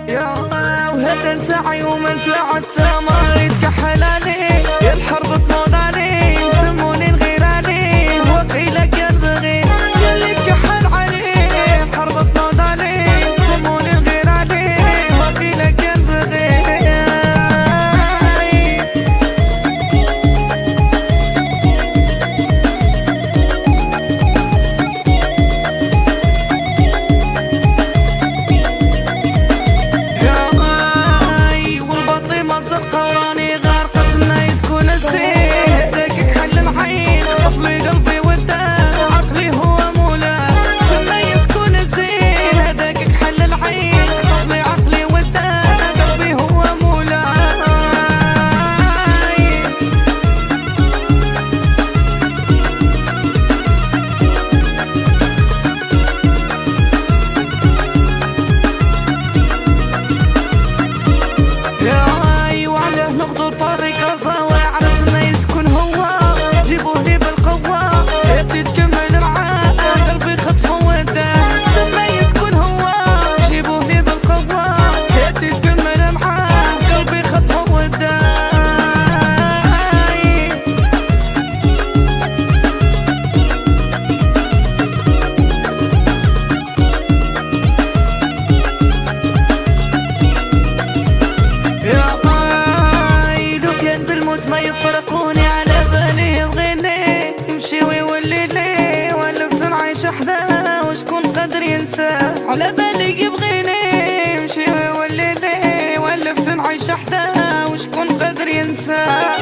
يا وهذا انت عيوم انت عدت ما تكحلاني يا الحرب تنوضاني سموني الغيراني وقيل قلب غير يلي تكحل عليه الحرب تنوضاني سموني الغيراني وقيل قلب غير. ما يفرقوني على بالي يبغيني يمشي ويولي لي ولفت نعيش حداه وشكون قادر ينساه على بالي يبغيني يمشي ويولي لي ولفت نعيش حداه وشكون قادر ينساه.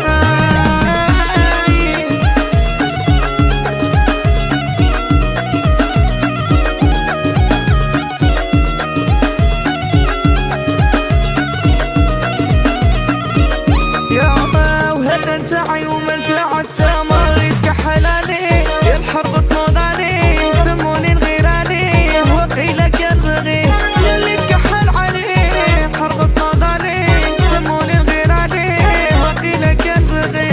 انت عيوم انت عدت ما تكحلاني يا الحرب تنوضاني سموني الغيراني وقيل قلب غير يلي تكحل عليه الحرب تنوضاني سموني الغيراني وقيل قلب غير.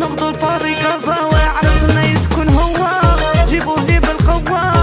نقضوا الباري كازا وعرفنا يسكن هو جيبوه لي بالقوة